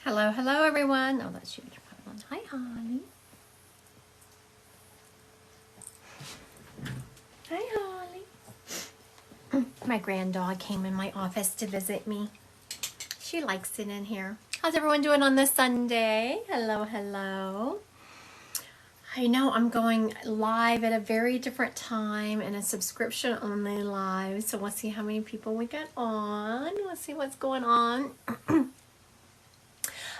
Hello, hello everyone. Oh, that's you. Hi, Holly. Hi, Holly. My grand dog came in my office to visit me. She likes it in here. How's everyone doing on this Sunday? Hello, hello. I know I'm going live at a very different time and a subscription only live. So we'll see how many people we get on. Let's see what's going on.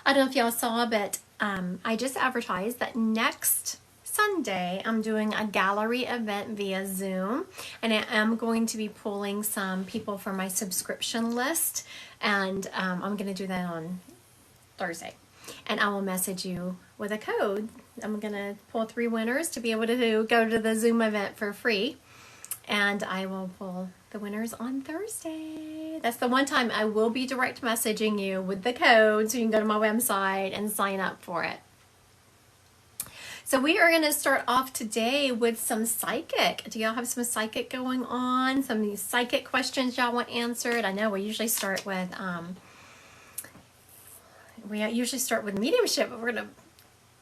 I don't know if y'all saw, but I just advertised that next Sunday I'm doing a gallery event via Zoom, and I am going to be pulling some people from my subscription list, and I'm going to do that on Thursday, and I will message you with a code. I'm going to pull 3 winners to be able to go to the Zoom event for free, and I will pull the winners on Thursday. That's the one time I will be direct messaging you with the code so you can go to my website and sign up for it. So we are going to start off today with some psychic. Do y'all have some psychic going on? Some of these psychic questions y'all want answered? I know we usually start with mediumship, but we're going to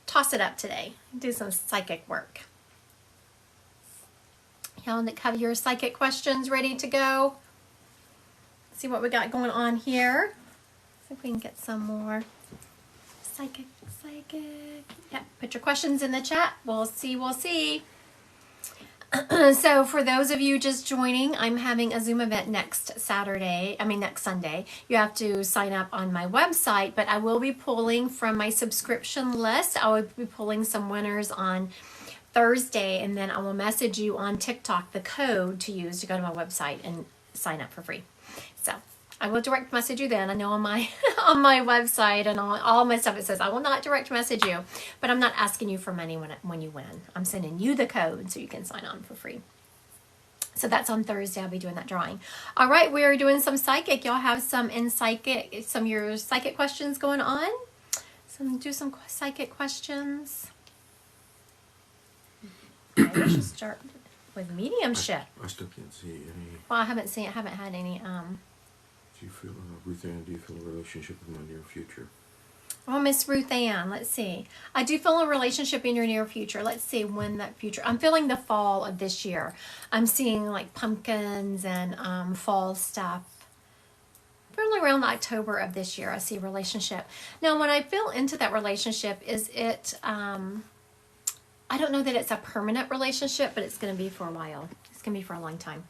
toss it up today. Do some psychic work. Y'all have your psychic questions ready to go? See what we got going on here. See if we can get some more psychic. Yeah, put your questions in the chat. We'll see. So for those of you just joining, I'm having a Zoom event next Sunday. You have to sign up on my website, but I will be pulling from my subscription list. I will be pulling some winners on Thursday, and then I will message you on TikTok the code to use to go to my website and sign up for free. So I will direct message you then. I know on my on my website and all my stuff it says I will not direct message you, but I'm not asking you for money when you win. I'm sending you the code so you can sign on for free. So that's on Thursday. I'll be doing that drawing. All right, we are doing some psychic. Y'all have some of your psychic questions going on. Do some psychic questions. Okay, let's just start with mediumship. I still can't see any. Well, I haven't had any. Do you feel, Ruth Ann, do you feel a relationship in my near future? Oh, Miss Ruth Ann, let's see. I do feel a relationship in your near future. Let's see when that future. I'm feeling the fall of this year. I'm seeing like pumpkins and fall stuff. Probably around October of this year, I see a relationship. Now, when I feel into that relationship, is it... I don't know that it's a permanent relationship, but it's going to be for a while. It's going to be for a long time.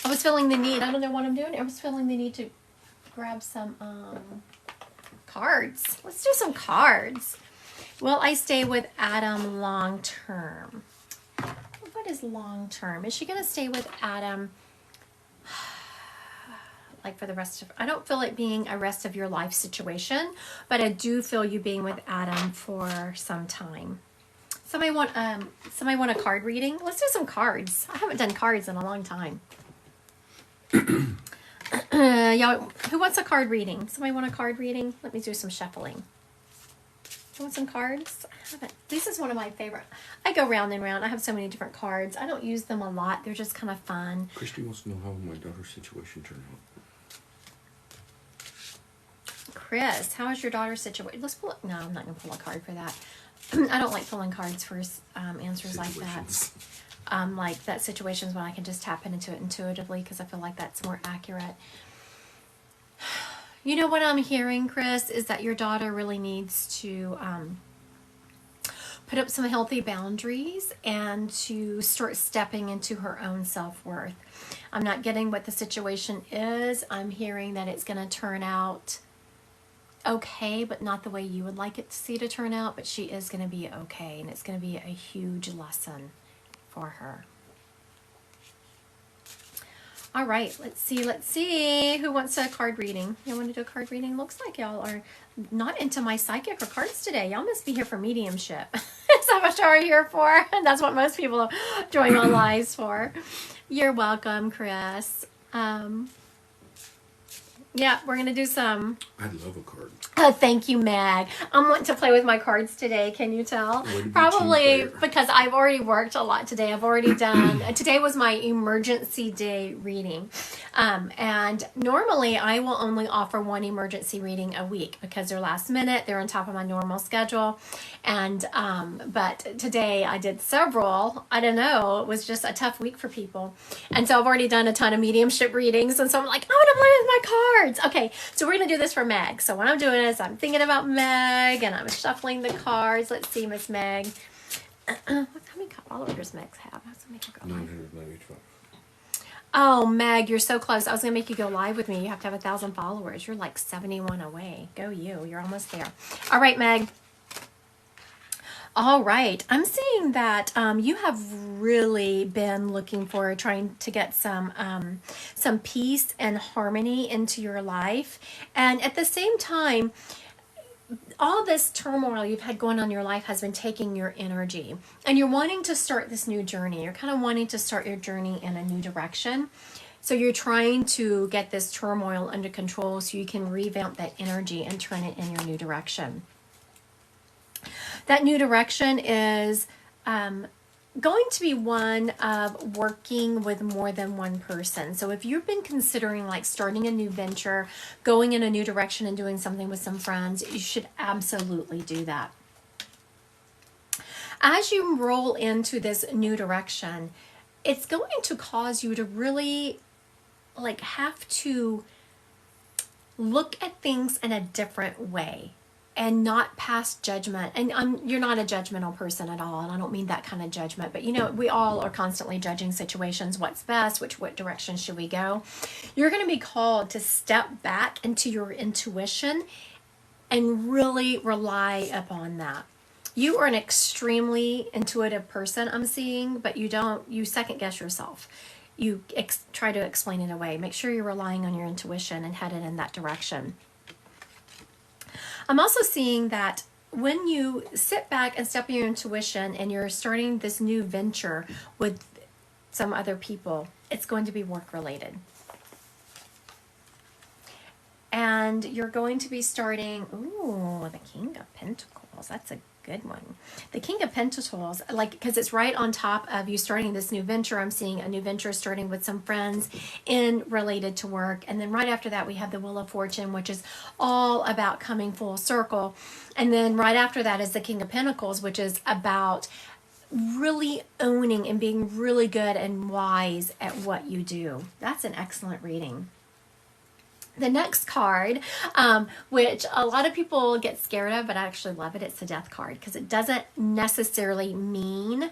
I was feeling the need. I don't know what I'm doing. I was feeling the need to grab some cards. Let's do some cards. Will I stay with Adam long term? What is long term? Is she going to stay with Adam like for the rest of, I don't feel it being a rest of your life situation, but I do feel you being with Adam for some time. Somebody want a card reading? Let's do some cards. I haven't done cards in a long time. Y'all, who wants a card reading? Somebody want a card reading? Let me do some shuffling. You want some cards? I haven't. This is one of my favorite. I go round and round. I have so many different cards. I don't use them a lot. They're just kind of fun. Christy wants to know how my daughter's situation turned out. Chris, how is your daughter's situation? Let's pull it. No, I'm not going to pull a card for that. I don't like pulling cards for answers like that. Like that situations when I can just tap into it intuitively because I feel like that's more accurate. You know what I'm hearing, Chris, is that your daughter really needs to put up some healthy boundaries and to start stepping into her own self-worth. I'm not getting what the situation is. I'm hearing that it's going to turn out okay, but not the way you would like it to see to turn out, but she is going to be okay, and it's going to be a huge lesson for her. All right, let's see. Who wants a card reading? You want to do a card reading? Looks like y'all are not into my psychic or cards today. Y'all must be here for mediumship. Is that what y'all are here for? That's what most people join my lives for. You're welcome, Chris. Yeah, we're going to do some. I love a card. Oh, thank you, Meg. I'm wanting to play with my cards today. Can you tell? Probably because I've already worked a lot today. I've already done. Today was my emergency day reading, and normally I will only offer one emergency reading a week because they're last minute. They're on top of my normal schedule, and but today I did several. I don't know. It was just a tough week for people, and so I've already done a ton of mediumship readings, and so I'm like, I want to play with my cards. Okay, so we're gonna do this for Meg. So what I'm doing is I'm thinking about Meg and I'm shuffling the cards. Let's see, Miss Meg. How many followers Meg have? 995. Oh, Meg, you're so close. I was gonna make you go live with me. You have to have 1,000 followers. You're like 71 away. Go you. You're almost there. All right, Meg. All right. I'm seeing that you have really been looking for trying to get some peace and harmony into your life. And at the same time, all this turmoil you've had going on in your life has been taking your energy. And you're wanting to start this new journey. You're kind of wanting to start your journey in a new direction. So you're trying to get this turmoil under control so you can revamp that energy and turn it in your new direction. That new direction is going to be one of working with more than one person. So if you've been considering like starting a new venture, going in a new direction and doing something with some friends, you should absolutely do that. As you roll into this new direction, it's going to cause you to really like have to look at things in a different way. And not pass judgment. And you're not a judgmental person at all. And I don't mean that kind of judgment. But, you know, we all are constantly judging situations. What's best? What direction should we go? You're going to be called to step back into your intuition and really rely upon that. You are an extremely intuitive person, I'm seeing. But you second guess yourself. You try to explain it away. Make sure you're relying on your intuition and headed in that direction. I'm also seeing that when you sit back and step in your intuition and you're starting this new venture with some other people, it's going to be work related. And you're going to be starting, the King of Pentacles. That's a good one. The King of Pentacles, because it's right on top of you starting this new venture. I'm seeing a new venture starting with some friends in related to work. And then right after that, we have the Wheel of Fortune, which is all about coming full circle. And then right after that is the King of Pentacles, which is about really owning and being really good and wise at what you do. That's an excellent reading. The next card, which a lot of people get scared of, but I actually love it. It's the Death card because it doesn't necessarily mean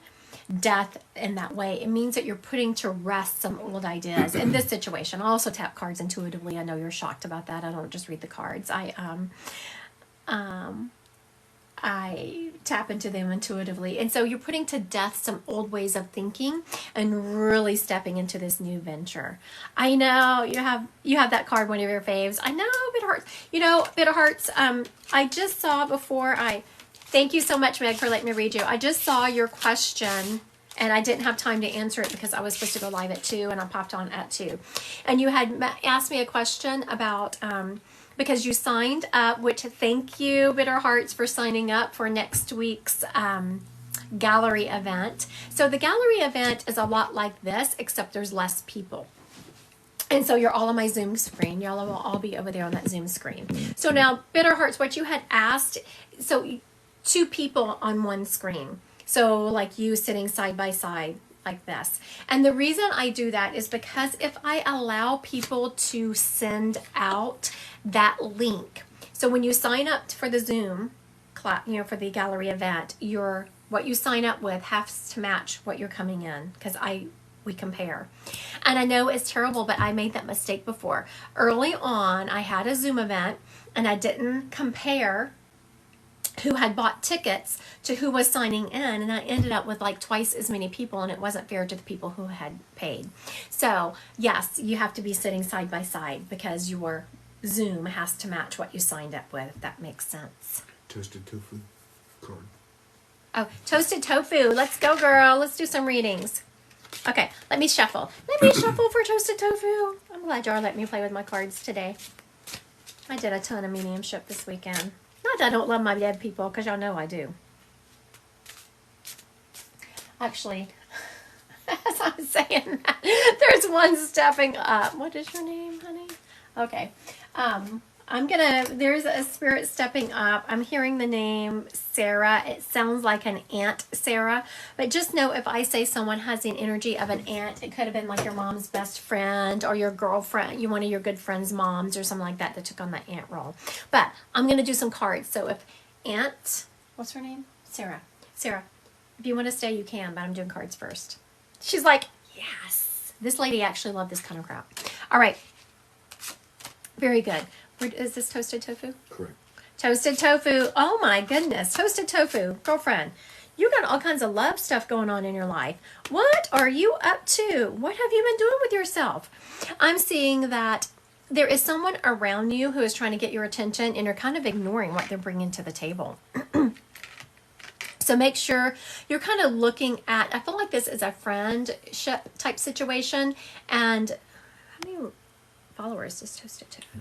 death in that way. It means that you're putting to rest some old ideas. In this situation, I also tap cards intuitively. I know you're shocked about that. I don't just read the cards. I tap into them intuitively. And so you're putting to death some old ways of thinking and really stepping into this new venture. I know you have that card, one of your faves. I know, Bit of Hearts. You know, Bit of Hearts, I just saw before thank you so much, Meg, for letting me read you. I just saw your question and I didn't have time to answer it because I was supposed to go live at 2 and I popped on at 2. And you had asked me a question about because you signed up, which thank you, Bitter Hearts, for signing up for next week's gallery event. So the gallery event is a lot like this, except there's less people. And so you're all on my Zoom screen. Y'all will all be over there on that Zoom screen. So now, Bitter Hearts, what you had asked, so 2 people on one screen. So like you sitting side by side like this. And the reason I do that is because if I allow people to send out that link, so when you sign up for the Zoom class, for the gallery event, what you sign up with has to match what you're coming in because we compare. And I know it's terrible, but I made that mistake before. Early on, I had a Zoom event and I didn't compare who had bought tickets to who was signing in, and I ended up with like twice as many people, and it wasn't fair to the people who had paid. So yes, you have to be sitting side by side because your Zoom has to match what you signed up with, if that makes sense. Toasted tofu card. Oh, toasted tofu. Let's go, girl. Let's do some readings. Okay, let me shuffle. Let me shuffle for toasted tofu. I'm glad y'all let me play with my cards today. I did a ton of mediumship this weekend. Not that I don't love my dead people, because y'all know I do. Actually, as I'm saying that, there's one stepping up. What is your name, honey? Okay. There's a spirit stepping up. I'm hearing the name Sarah. It sounds like an Aunt Sarah, but just know if I say someone has the energy of an aunt, it could have been like your mom's best friend or your girlfriend, one of your good friend's moms or something like that took on that aunt role. But I'm going to do some cards. So if Aunt, what's her name? Sarah. If you want to stay, you can, but I'm doing cards first. She's like, yes. This lady actually loved this kind of crap. All right. Very good. Is this toasted tofu? Correct. Toasted tofu. Oh my goodness. Toasted tofu. Girlfriend, you got all kinds of love stuff going on in your life. What are you up to? What have you been doing with yourself? I'm seeing that there is someone around you who is trying to get your attention and you're kind of ignoring what they're bringing to the table. So make sure you're kind of looking at, I feel like this is a friendship type situation. And how many followers does Toasted Tofu?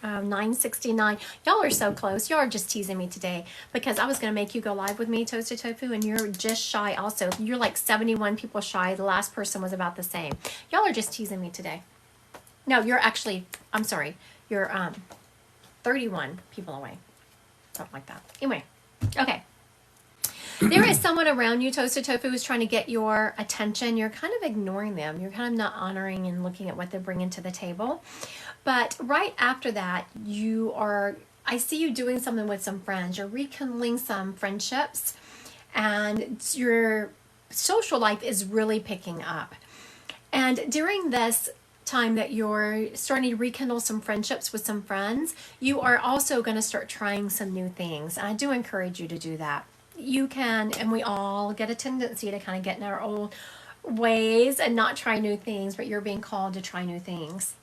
969. Y'all are so close. Y'all are just teasing me today because I was going to make you go live with me, Toasted Tofu, and you're just shy also. You're like 71 people shy. The last person was about the same. Y'all are just teasing me today. No, you're actually, I'm sorry. You're 31 people away. Something like that. Anyway, okay. There is someone around you, Toasted Tofu, who's trying to get your attention. You're kind of ignoring them. You're kind of not honoring and looking at what they're bringing to the table. But right after that, I see you doing something with some friends. You're rekindling some friendships, and your social life is really picking up. And during this time that you're starting to rekindle some friendships with some friends, you are also going to start trying some new things. And I do encourage you to do that. You can, and we all get a tendency to kind of get in our old ways and not try new things, but you're being called to try new things.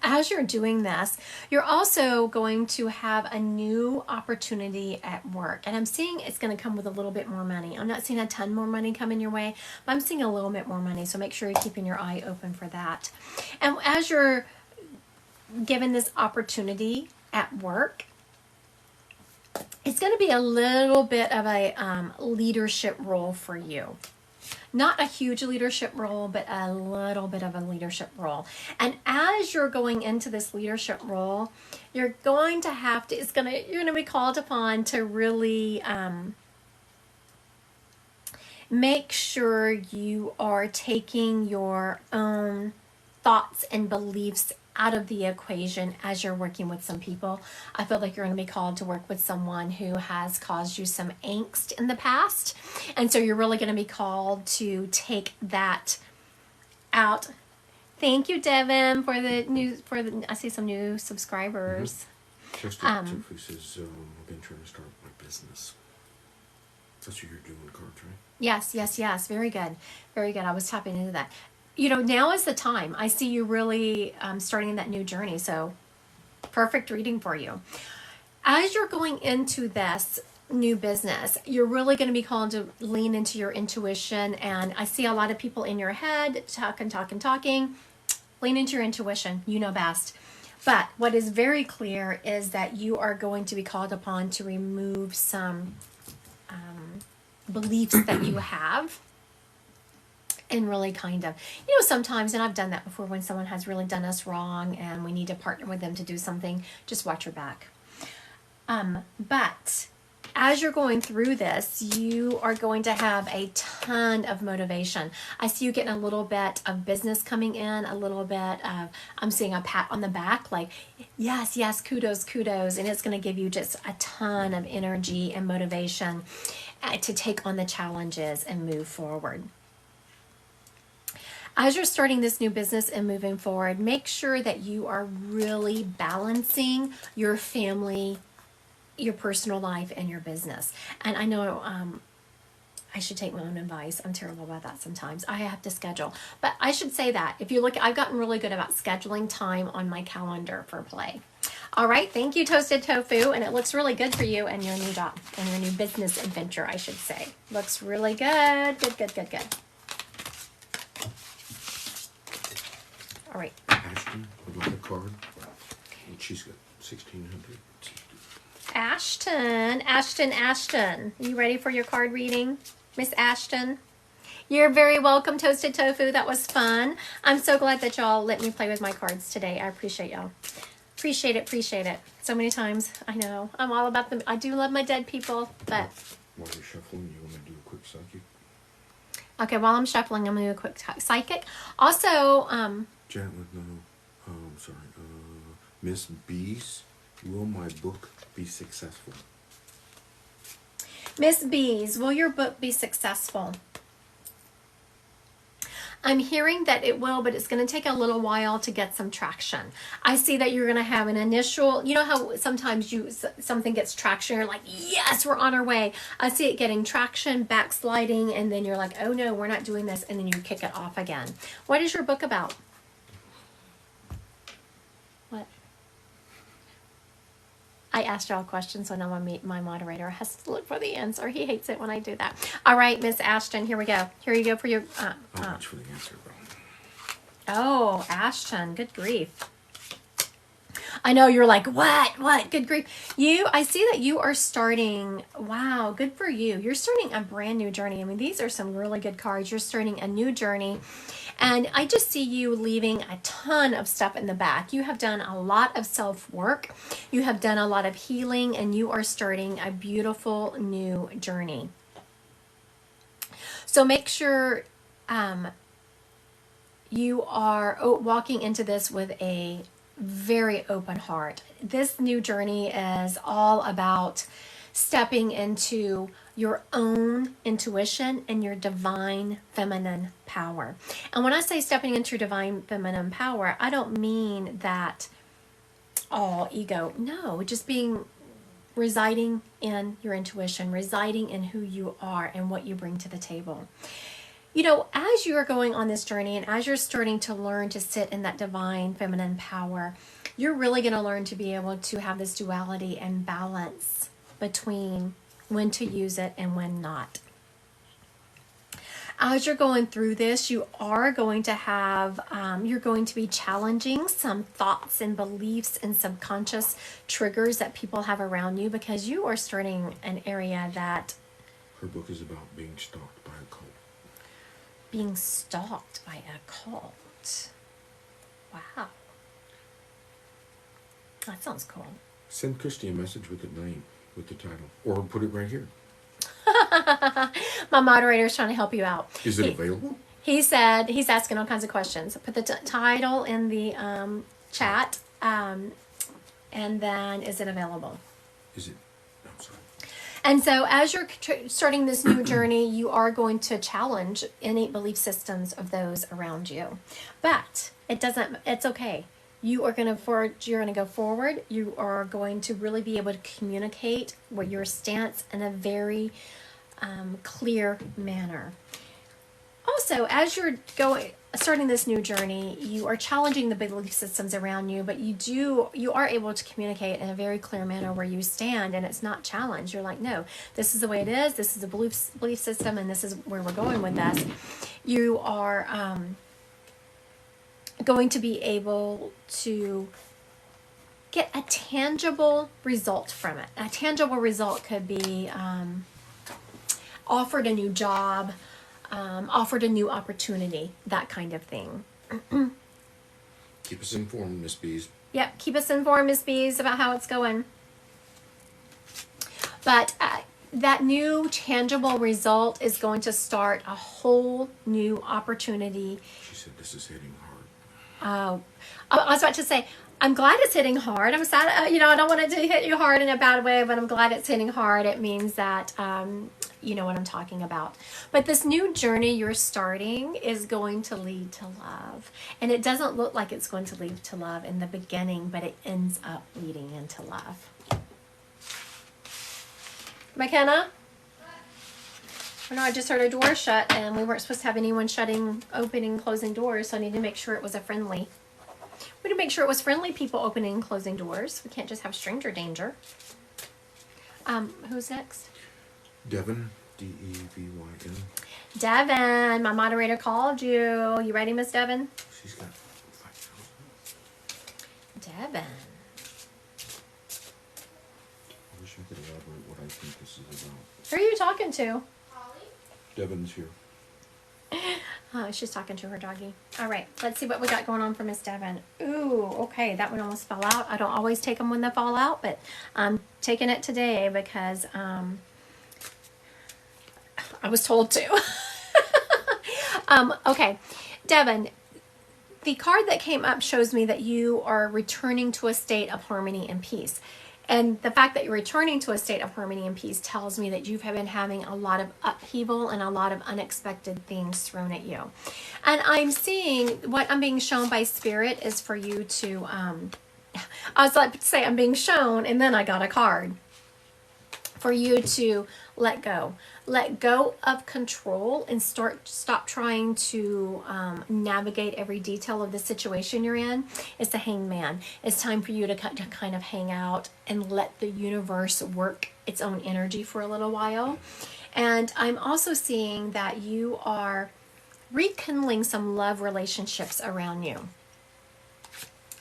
As you're doing this, you're also going to have a new opportunity at work. And I'm seeing it's going to come with a little bit more money. I'm not seeing a ton more money coming your way, but I'm seeing a little bit more money. So make sure you're keeping your eye open for that. And as you're given this opportunity at work, it's going to be a little bit of a leadership role for you. Not a huge leadership role, but a little bit of a leadership role. And as you're going into this leadership role, you're going to be called upon to really make sure you are taking your own thoughts and beliefs out of the equation as you're working with some people. I feel like you're going to be called to work with someone who has caused you some angst in the past. And so you're really going to be called to take that out. Thank you, Devin, I see some new subscribers. Toasted Tofu says, I've been trying to start my business. That's what you're doing, cards, right? Yes. Very good. I was tapping into that. Now is the time. I see you really starting that new journey. So perfect reading for you. As you're going into this new business, you're really going to be called to lean into your intuition. And I see a lot of people in your head talking. Lean into your intuition. You know best. But what is very clear is that you are going to be called upon to remove some beliefs that you have. And really kind of, sometimes, and I've done that before, when someone has really done us wrong and we need to partner with them to do something, just watch your back. But as you're going through this, you are going to have a ton of motivation. I see you getting a little bit of business coming in, a little bit of, I'm seeing a pat on the back, like, yes, kudos. And it's going to give you just a ton of energy and motivation to take on the challenges and move forward. As you're starting this new business and moving forward, make sure that you are really balancing your family, your personal life, and your business. And I know I should take my own advice. I'm terrible about that sometimes. I have to schedule. But I should say that. If you look, I've gotten really good about scheduling time on my calendar for play. All right. Thank you, Toasted Tofu. And it looks really good for you and your new job and your new business adventure, I should say. Looks really good. Good. All right. Ashton would like a card. And she's got 1,600. Ashton. You ready for your card reading, Miss Ashton? You're very welcome, Toasted Tofu. That was fun. I'm so glad that y'all let me play with my cards today. I appreciate y'all. Appreciate it. So many times. I know. I'm all about them. I do love my dead people, but... While you're shuffling, you want to do a quick psychic? Okay, while I'm shuffling, I'm going to do a quick psychic. Also, Janet, no. Sorry. Miss B's, will my book be successful? Miss B's, will your book be successful? I'm hearing that it will, but it's going to take a little while to get some traction. I see that you're going to have an initial, you know how sometimes something gets traction, you're like, yes, we're on our way. I see it getting traction, backsliding, and then you're like, oh no, we're not doing this, and then you kick it off again. What is your book about? What? I asked y'all a question, so now my moderator has to look for the answer. He hates it when I do that. All right, Miss Ashton, here we go. Here you go for your... How much for the answer, bro? Oh, Ashton, good grief. I know you're like, what? Good grief. I see that you are starting, wow, good for you. You're starting a brand new journey. I mean, these are some really good cards. You're starting a new journey. And I just see you leaving a ton of stuff in the back. You have done a lot of self-work. You have done a lot of healing, and you are starting a beautiful new journey. So make sure you are walking into this with a very open heart. This new journey is all about stepping into your own intuition and your divine feminine power. And when I say stepping into your divine feminine power, I don't mean that all ego. No, just residing in your intuition, residing in who you are and what you bring to the table. You know, as you are going on this journey and as you're starting to learn to sit in that divine feminine power, you're really going to learn to be able to have this duality and balance between when to use it and when not. As you're going through this, you are going to have, you're going to be challenging some thoughts and beliefs and subconscious triggers that people have around you, because you are starting an area that... Her book is about being stalked by a cult. Being stalked by a cult. Wow. That sounds cool. Send Christy a message with the name, with the title, or put it right here. My moderator is trying to help you out. Is it available? He said he's asking all kinds of questions. Put the title in the chat, and then is it available? Is it? I'm sorry. And so as you're starting this new journey, you are going to challenge innate belief systems of those around you. But it's okay. You're going to go forward. You are going to really be able to communicate what your stance in a very clear manner. Also, as you're starting this new journey, you are challenging the belief systems around you, but you are able to communicate in a very clear manner where you stand, and it's not challenged. You're like, no, this is the way it is. This is a belief system, and this is where we're going with this. You are going to be able to get a tangible result from it. A tangible result could be offered a new job, offered a new opportunity, that kind of thing. Keep us informed, Miss Bees. Yep, keep us informed, Miss Bees, about how it's going. But that new tangible result is going to start a whole new opportunity. She said this is hitting I hard. was about to say, I'm glad it's hitting hard. I'm sad, I don't want it to hit you hard in a bad way, but I'm glad it's hitting hard. It means that you know what I'm talking about. But this new journey you're starting is going to lead to love. And it doesn't look like it's going to lead to love in the beginning, but it ends up leading into love. McKenna? I know I just heard a door shut, and we weren't supposed to have anyone opening, closing doors, so I need to make sure it was we need to make sure it was friendly people opening and closing doors. We can't just have stranger danger. Who's next? Devin, D-E-V-Y-N. Devin, my moderator called you. You ready, Miss Devin? She's got 5,000. Devin. I wish I could elaborate what I think this is about. Who are you talking to? Devin's here. She's talking to her doggy. All right, let's see what we got going on for Miss Devin. Ooh, okay, that one almost fell out. I don't always take them when they fall out, but I'm taking it today because I was told to. Okay, Devin, the card that came up shows me that you are returning to a state of harmony and peace. And the fact that you're returning to a state of harmony and peace tells me that you've been having a lot of upheaval and a lot of unexpected things thrown at you. And I'm seeing, what I'm being shown by Spirit is for you to, I was like to say I'm being shown, and then I got a card. For you to let go. Let go of control and stop trying to navigate every detail of the situation you're in. It's the Hangman. It's time for you to kind of hang out and let the universe work its own energy for a little while. And I'm also seeing that you are rekindling some love relationships around you.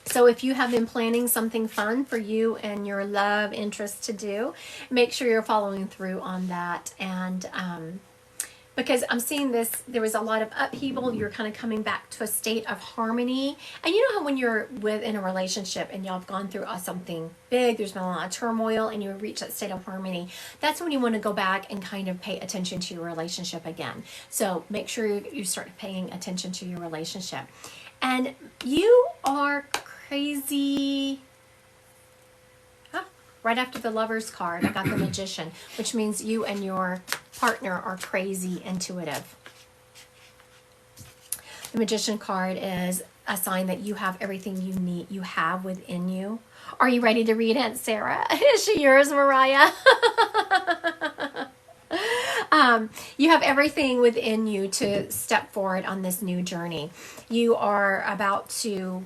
So if you have been planning something fun for you and your love interest to do, make sure you're following through on that. And because I'm seeing this, there was a lot of upheaval. You're kind of coming back to a state of harmony. And you know how when you're in a relationship and y'all have gone through something big, there's been a lot of turmoil, and you reach that state of harmony, that's when you want to go back and kind of pay attention to your relationship again. So make sure you start paying attention to your relationship. And you are crazy. Right after the Lover's card, I got the Magician, which means you and your partner are crazy intuitive. The Magician card is a sign that you have everything you have within you. Are you ready to read it, Sarah? Is she yours, Mariah? You have everything within you to step forward on this new journey. You are about to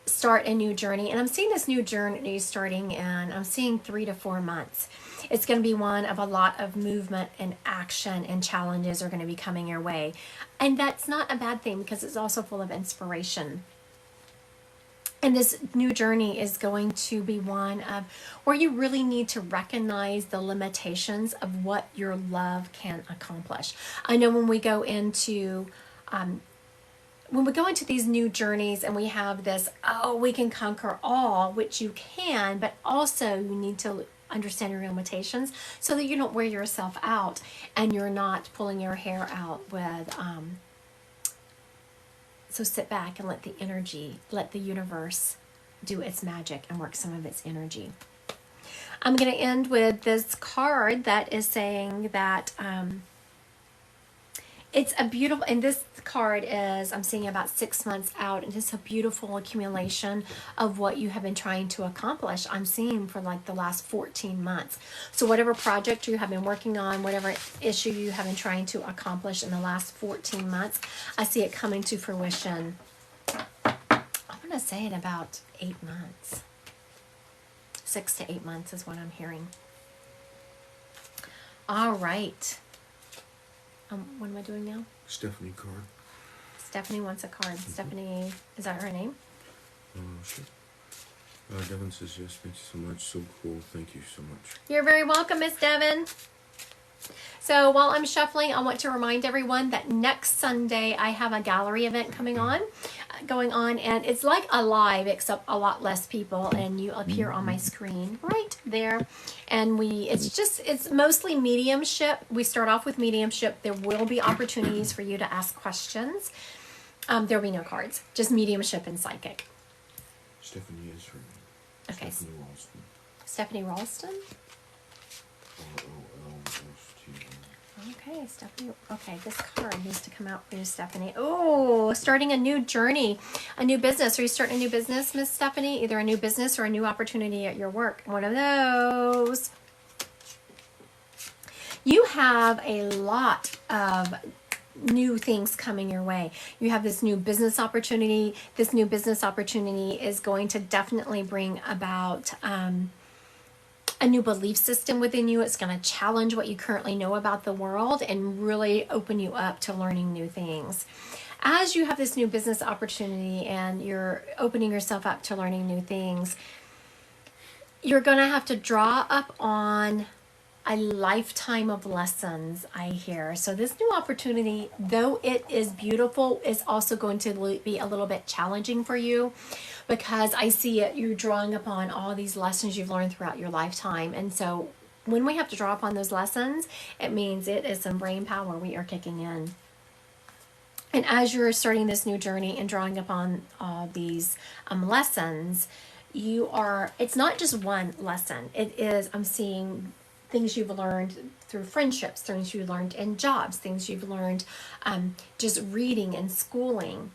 start a new journey, and I'm seeing this new journey starting in, I'm seeing 3 to 4 months. It's going to be one of a lot of movement and action, and challenges are going to be coming your way. And that's not a bad thing, because it's also full of inspiration. And this new journey is going to be one of where you really need to recognize the limitations of what your love can accomplish. I know when we go into these new journeys and we have this, we can conquer all, which you can, but also you need to understand your limitations so that you don't wear yourself out and you're not pulling your hair out with, so sit back and let the universe do its magic and work some of its energy. I'm going to end with this card that is saying that, it's a beautiful, and this card is, I'm seeing about 6 months out, and it's a beautiful accumulation of what you have been trying to accomplish. I'm seeing for like the last 14 months. So whatever project you have been working on, whatever issue you have been trying to accomplish in the last 14 months, I see it coming to fruition. I'm going to say in about 8 months. 6 to 8 months is what I'm hearing. All right. What am I doing now? Stephanie card. Stephanie wants a card. Mm-hmm. Stephanie, is that her name? Sure. Devin says yes. Thank you so much. So cool. Thank you so much. You're very welcome, Miss Devin. So while I'm shuffling, I want to remind everyone that next Sunday I have a gallery event going on, and it's like a live except a lot less people, and you appear on my screen right there. And it's mostly mediumship. We start off with mediumship. There will be opportunities for you to ask questions. There will be no cards, just mediumship and psychic. Stephanie is her name. Okay. Stephanie Ralston. Stephanie Ralston? R-O-L-S-T-N. Okay, Stephanie. Okay, this card needs to come out for you, Stephanie. Oh, starting a new journey, a new business. Are you starting a new business, Miss Stephanie? Either a new business or a new opportunity at your work. One of those. You have a lot of new things coming your way. You have this new business opportunity. This new business opportunity is going to definitely bring about a new belief system within you. It's going to challenge what you currently know about the world and really open you up to learning new things. as you have this new business opportunity and you're opening yourself up to learning new things, you're going to have to draw up on a lifetime of lessons, I hear. So this new opportunity, though it is beautiful, is also going to be a little bit challenging for you, because I see it, you're drawing upon all these lessons you've learned throughout your lifetime. And so when we have to draw upon those lessons, it means it is some brain power we are kicking in. And as you're starting this new journey and drawing upon all these lessons, it's not just one lesson. It is, I'm seeing things you've learned through friendships, things you learned in jobs, things you've learned just reading and schooling.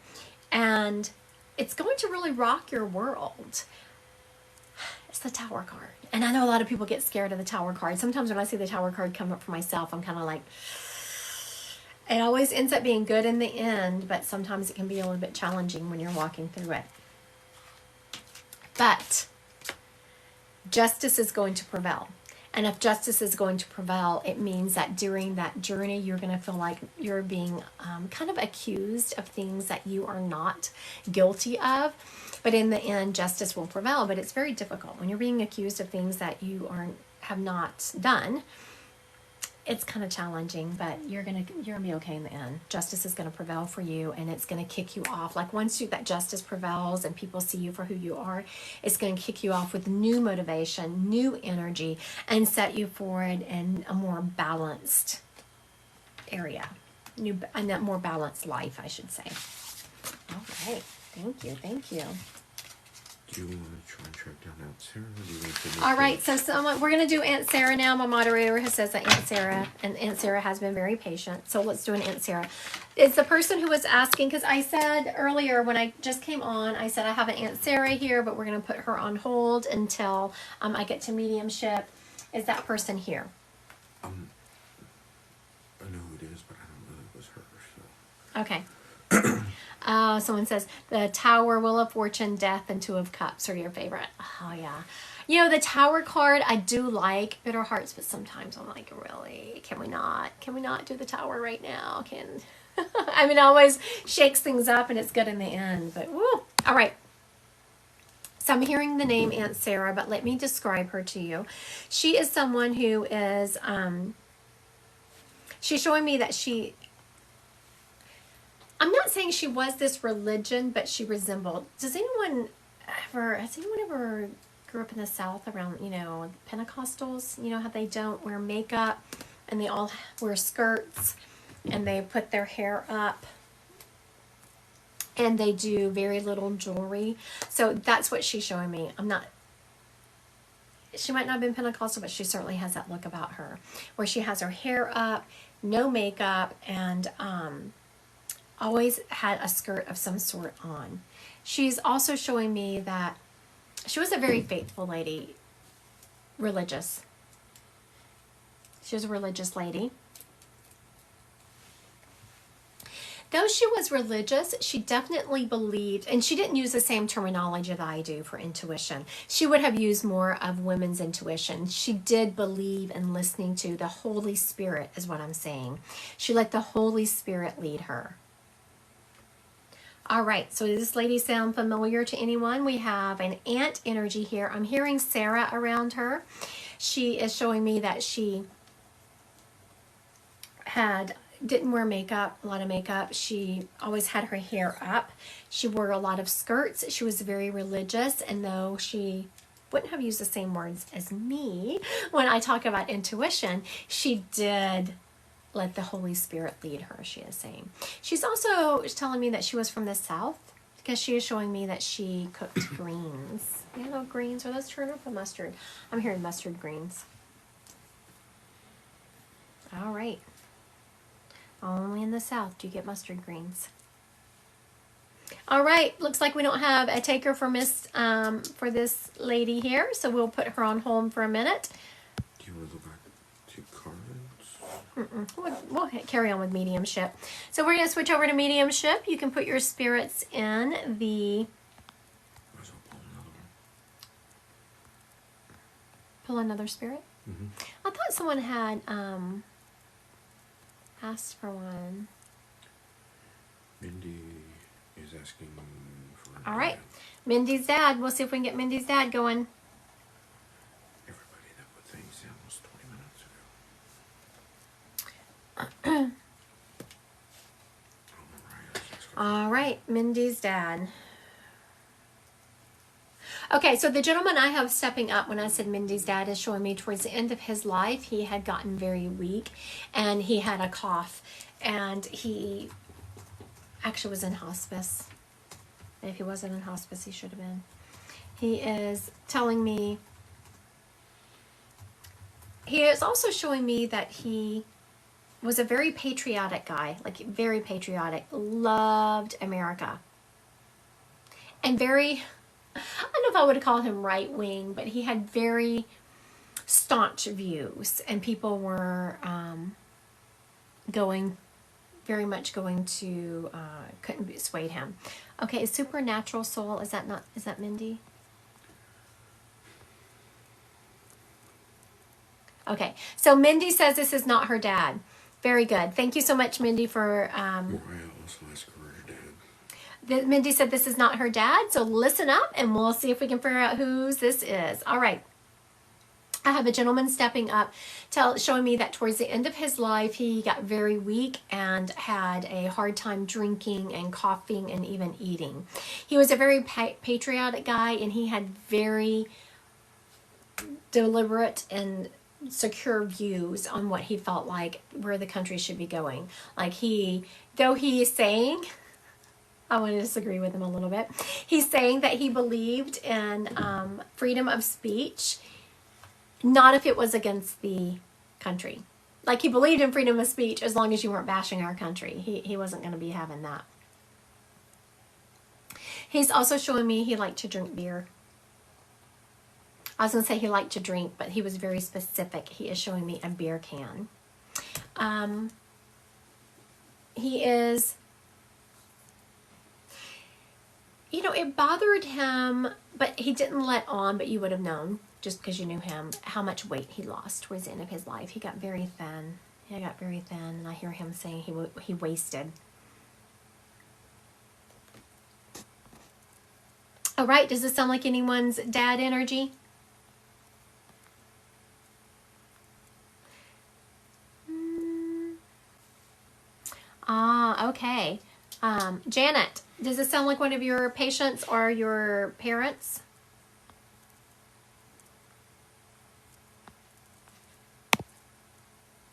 And it's going to really rock your world. It's the Tower card. And I know a lot of people get scared of the Tower card. Sometimes when I see the Tower card come up for myself, I'm kind of like, it always ends up being good in the end, but sometimes it can be a little bit challenging when you're walking through it. But justice is going to prevail. And if justice is going to prevail, it means that during that journey, you're going to feel like you're being kind of accused of things that you are not guilty of. But in the end, justice will prevail. But it's very difficult when you're being accused of things that you have not done. It's kind of challenging, but you're gonna be okay in the end. Justice is gonna prevail for you, and it's gonna kick you off. Like once that justice prevails and people see you for who you are, it's gonna kick you off with new motivation, new energy, and set you forward in a more balanced area, and that more balanced life, I should say. All right, thank you. Do you want to try and track down Aunt Sarah? Or do you want to All right, so we're going to do Aunt Sarah now. My moderator has says that Aunt Sarah has been very patient. So let's do an Aunt Sarah. It's the person who was asking, because I said earlier when I just came on, I said I have an Aunt Sarah here, but we're going to put her on hold until I get to mediumship. Is that person here? I know who it is, but I don't know if it was her. So. Okay. Someone says the Tower, Wheel of Fortune, Death, and Two of Cups are your favorite. Oh yeah, the Tower card I do like, Bitter Hearts, but sometimes I'm like, really, can we not do the Tower right now? I mean, it always shakes things up and it's good in the end, but woo. All right, so I'm hearing the name Aunt Sarah, but let me describe her to you. She is someone who is she's showing me that I'm not saying she was this religion, but she resembled. Has anyone ever grew up in the South around, Pentecostals? How they don't wear makeup and they all wear skirts and they put their hair up and they do very little jewelry. So that's what she's showing me. She might not have been Pentecostal, but she certainly has that look about her where she has her hair up, no makeup, and always had a skirt of some sort on. She's also showing me that she was a very faithful lady, religious. She was a religious lady. Though she was religious, she definitely believed, and she didn't use the same terminology that I do for intuition. She would have used more of women's intuition. She did believe in listening to the Holy Spirit, is what I'm saying. She let the Holy Spirit lead her. All right, so does this lady sound familiar to anyone? We have an aunt energy here. I'm hearing Sarah around her. She is showing me that she didn't wear makeup, a lot of makeup. She always had her hair up. She wore a lot of skirts. She was very religious, and though she wouldn't have used the same words as me when I talk about intuition, she did let the Holy Spirit lead her, she is saying. She's also telling me that she was from the South because she is showing me that she cooked greens. Greens, are those turnip or mustard? I'm hearing mustard greens. All right. Only in the South do you get mustard greens. All right, looks like we don't have a taker for for this lady here, so we'll put her on hold for a minute. Do you want to go back to cards? We'll carry on with mediumship. So we're going to switch over to mediumship. You can put your spirits in the... Pull another spirit? Mm-hmm. I thought someone had asked for one. Mindy is asking for. All right. Mindy's dad. We'll see if we can get Mindy's dad going. Everybody that put things in was 20 minutes ago. All right. Mindy's dad. Okay, so the gentleman I have stepping up when I said Mindy's dad is showing me towards the end of his life, he had gotten very weak and he had a cough and he actually was in hospice. If he wasn't in hospice, he should have been. He is telling me, he is also showing me that he was a very patriotic guy, like very patriotic, loved America. And very, I don't know if I would have called him right wing, but he had very staunch views, and people were very much going to, couldn't sway him. Okay, supernatural soul, is that Mindy? Okay, so Mindy says this is not her dad. Very good. Thank you so much, Mindy, for... Mariah also asked for her dad. Mindy said this is not her dad, so listen up and we'll see if we can figure out whose this is. All right. I have a gentleman stepping up, showing me that towards the end of his life, he got very weak and had a hard time drinking and coughing and even eating. He was a very patriotic guy, and he had very deliberate and secure views on what he felt like where the country should be going. Like though he is saying, I want to disagree with him a little bit. He's saying that he believed in freedom of speech, not if it was against the country. Like, he believed in freedom of speech as long as you weren't bashing our country. He wasn't going to be having that. He's also showing me he liked to drink beer. I was going to say he liked to drink, but he was very specific. He is showing me a beer can. He is... You know, it bothered him, but he didn't let on, but you would have known, just because you knew him, how much weight he lost towards the end of his life. He got very thin. And I hear him saying he wasted. All right, does this sound like anyone's dad energy? Okay. Janet, does this sound like one of your patients or your parents?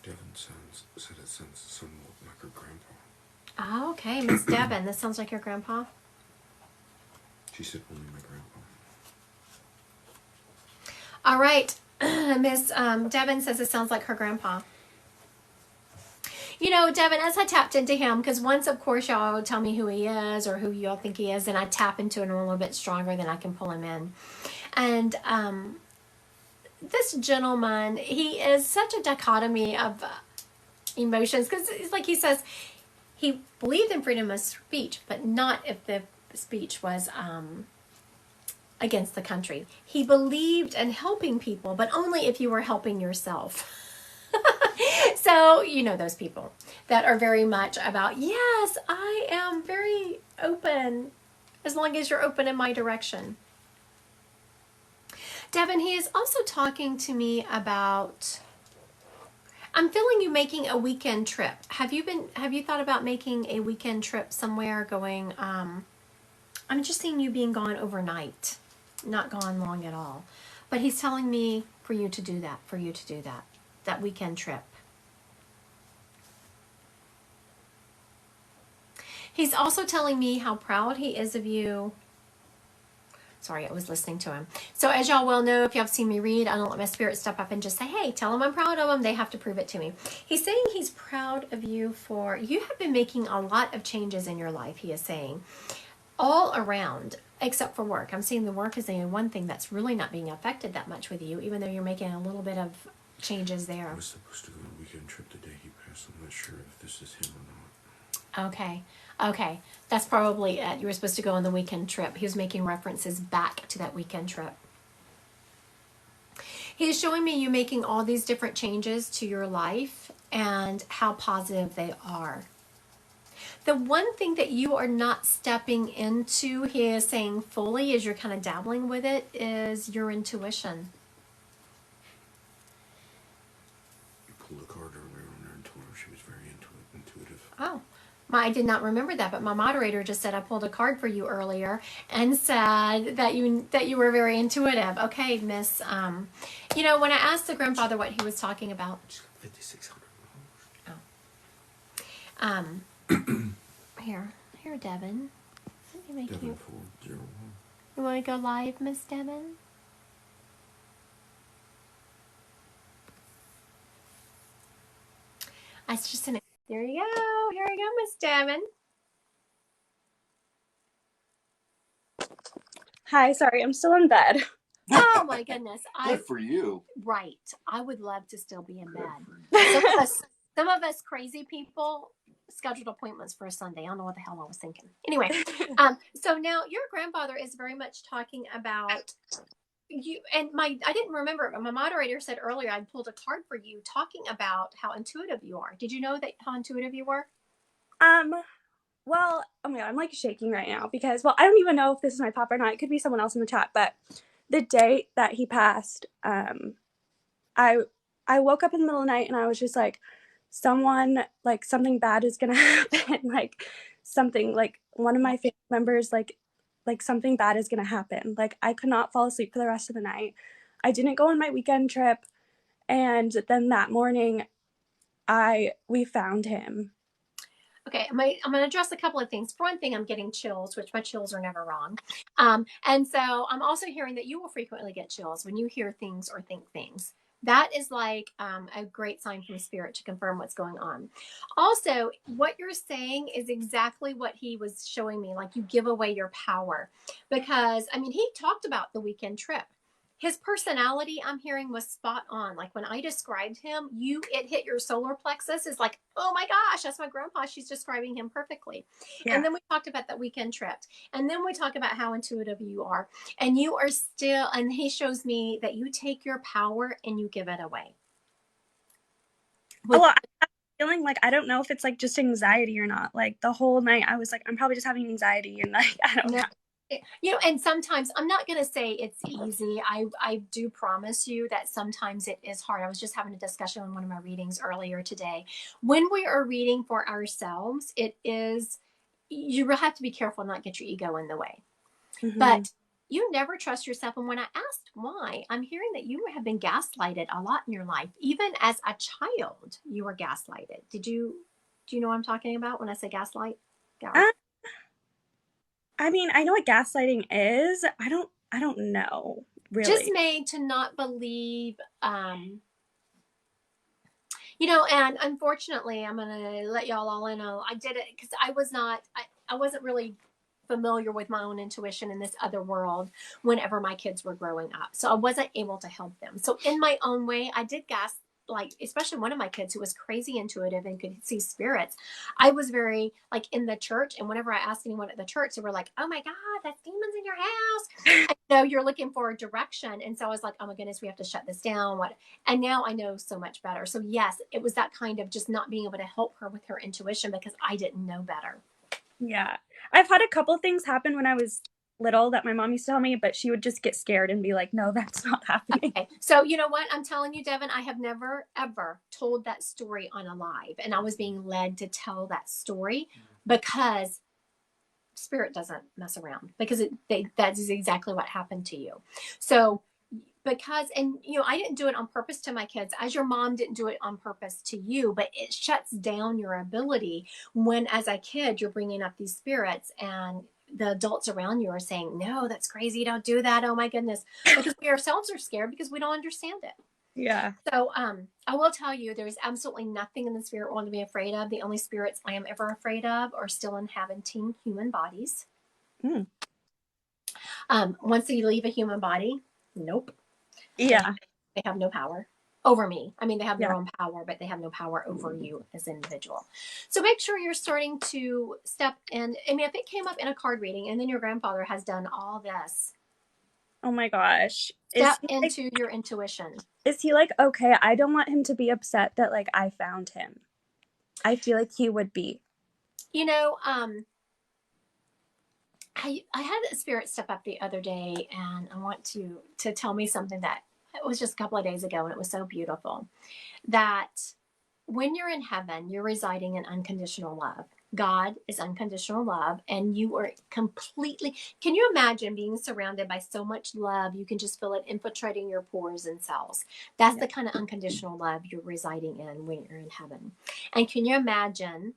Devin said it sounds somewhat like her grandpa. Oh, okay, Miss Devin, this sounds like your grandpa? She said only my grandpa. All right, Miss Devin says it sounds like her grandpa. You know, Devin, as I tapped into him, because once, of course, y'all tell me who he is or who y'all think he is, then I tap into him a little bit stronger, then I can pull him in. And this gentleman, he is such a dichotomy of emotions, because it's like he says he believed in freedom of speech, but not if the speech was against the country. He believed in helping people, but only if you were helping yourself. So, you know those people that are very much about, yes, I am very open, as long as you're open in my direction. Devin, he is also talking to me about, I'm feeling you making a weekend trip. Have you thought about making a weekend trip somewhere going, I'm just seeing you being gone overnight, not gone long at all. But he's telling me for you to do that weekend trip. He's also telling me how proud he is of you. Sorry, I was listening to him. So as y'all well know, if y'all have seen me read, I don't let my spirit step up and just say, hey, tell him I'm proud of him. They have to prove it to me. He's saying he's proud of you for, you have been making a lot of changes in your life, he is saying, all around, except for work. I'm seeing the work is the one thing that's really not being affected that much with you, even though you're making a little bit of changes there. I was supposed to go on a weekend trip the day he passed. I'm not sure if this is him or not. Okay, that's probably it. You were supposed to go on the weekend trip. He was making references back to that weekend trip. He's showing me you making all these different changes to your life and how positive they are. The one thing that you are not stepping into, he is saying fully, as you're kind of dabbling with it, is your intuition. You pulled a card earlier on there and told her she was very intuitive. Oh, I did not remember that, but my moderator just said I pulled a card for you earlier and said that you were very intuitive. Okay, Miss. You know, when I asked the grandfather what he was talking about. She's got $5,600. Oh. Here, Devin. Let me make Devin you. 401. You want to go live, Miss Devin? That's just an. There you go. Here we go, Miss Devin. Hi, sorry, I'm still in bed. Oh my goodness. Good for you. Right. I would love to still be in bed. Some of us crazy people scheduled appointments for a Sunday. I don't know what the hell I was thinking. Anyway, so now your grandfather is very much talking about you, and I didn't remember, but my moderator said earlier I pulled a card for you talking about how intuitive you are. Did you know how intuitive you were? Well, oh my God, I'm like shaking right now because, well, I don't even know if this is my pop or not. It could be someone else in the chat, but the day that he passed, I woke up in the middle of the night and I was just like, something bad is gonna happen. Like something, like one of my family members, like something bad is gonna happen. Like I could not fall asleep for the rest of the night. I didn't go on my weekend trip, and then that morning, we found him. Okay, I'm going to address a couple of things. For one thing, I'm getting chills, which my chills are never wrong. And so I'm also hearing that you will frequently get chills when you hear things or think things. That is like a great sign from spirit to confirm what's going on. Also, what you're saying is exactly what he was showing me, like you give away your power. Because, I mean, he talked about the weekend trip. His personality, I'm hearing, was spot on. Like when I described him, it hit your solar plexus. Is like, oh my gosh, that's my grandpa. She's describing him perfectly. Yeah. And then we talked about that weekend trip. And then we talk about how intuitive you are. And you are still, and he shows me that you take your power and you give it away. Well, I'm feeling like, I don't know if it's like just anxiety or not. Like the whole night I was like, I'm probably just having anxiety, and like, I don't know. You know, and sometimes I'm not going to say it's easy. I do promise you that sometimes it is hard. I was just having a discussion on one of my readings earlier today. When we are reading for ourselves, you have to be careful not get your ego in the way. Mm-hmm. But you never trust yourself. And when I asked why, I'm hearing that you have been gaslighted a lot in your life. Even as a child, you were gaslighted. Do you know what I'm talking about when I say gaslight? I mean, I know what gaslighting is. I don't know, really. Just made to not believe, you know, and unfortunately, I'm going to let y'all all know, I did it because I wasn't really familiar with my own intuition in this other world whenever my kids were growing up. So I wasn't able to help them. So in my own way, I did like, especially one of my kids who was crazy intuitive and could see spirits. I was very like in the church. And whenever I asked anyone at the church, they were like, oh my God, that's demons in your house. And so you're looking for a direction. And so I was like, oh my goodness, we have to shut this down. And now I know so much better. So yes, it was that kind of just not being able to help her with her intuition because I didn't know better. Yeah. I've had a couple things happen when I was little that my mom used to tell me, but she would just get scared and be like, no, that's not happening. Okay. So you know what? I'm telling you, Devin, I have never, ever told that story on a live. And I was being led to tell that story because spirit doesn't mess around, because that is exactly what happened to you. So and you know, I didn't do it on purpose to my kids, as your mom didn't do it on purpose to you, but it shuts down your ability when, as a kid, you're bringing up these spirits and the adults around you are saying, no, that's crazy. Don't do that. Oh my goodness. Because we ourselves are scared because we don't understand it. Yeah. So I will tell you, there's absolutely nothing in the spirit world to be afraid of. The only spirits I am ever afraid of are still inhabiting human bodies. Once they leave a human body, nope. Yeah. They have no power over me. I mean, they have their own power, but they have no power over you as an individual. So make sure you're starting to step in. I mean, if it came up in a card reading and then your grandfather has done all this. Oh my gosh. Step into your intuition. Is he like, okay, I don't want him to be upset that like I found him. I feel like he would be. You know, I had a spirit step up the other day, and I want to tell me something that it was just a couple of days ago, and it was so beautiful. That when you're in heaven, you're residing in unconditional love. God is unconditional love, and you are completely. Can you imagine being surrounded by so much love? You can just feel it infiltrating your pores and cells. That's Yeah. the kind of unconditional love you're residing in when you're in heaven. And can you imagine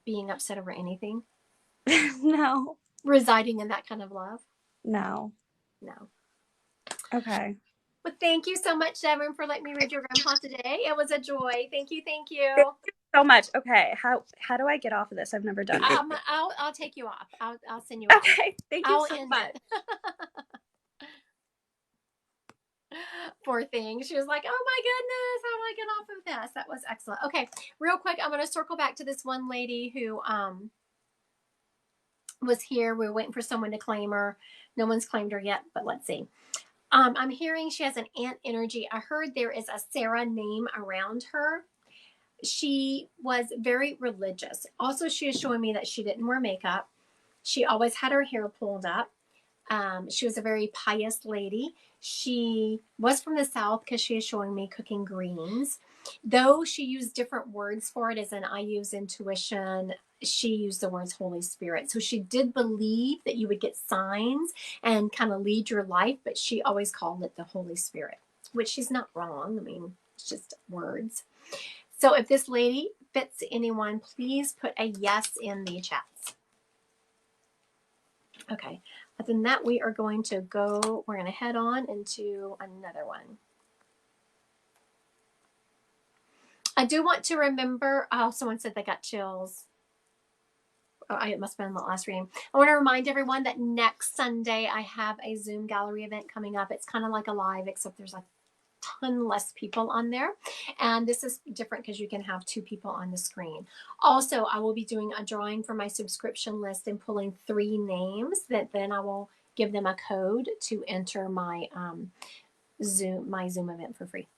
being upset over anything? No. Residing in that kind of love? No. No. Okay. Well, thank you so much, Devin, for letting me read your grandpa today. It was a joy. Thank you. Thank Thank you. you so much. Okay. How do I get off of this? I've never done it. I'll take you off. I'll send you off. Okay. Thank you I'll so end much. it. Poor thing. She was like, "Oh my goodness, how do I get off of this?" That was excellent. Okay, real quick, I'm going to circle back to this one lady who was here. We were waiting for someone to claim her. No one's claimed her yet, but let's see. I'm hearing she has an ant energy. I heard there is a Sarah name around her. She was very religious. Also, she is showing me that she didn't wear makeup. She always had her hair pulled up. She was a very pious lady. She was from the South because she is showing me cooking greens. Though she used different words for it, as in I use intuition, she used the words Holy Spirit. So she did believe that you would get signs and kind of lead your life, but she always called it the Holy Spirit, which she's not wrong. I mean, it's just words. So if this lady fits anyone, please put a yes in the chats. Okay. Other than that, we're going to head on into another one. I do want to remember, someone said they got chills. Oh, it must have been the last reading. I want to remind everyone that next Sunday I have a Zoom gallery event coming up. It's kind of like a live, except there's a ton less people on there. And this is different because you can have 2 people on the screen. Also, I will be doing a drawing for my subscription list and pulling 3 names that then I will give them a code to enter my Zoom event for free.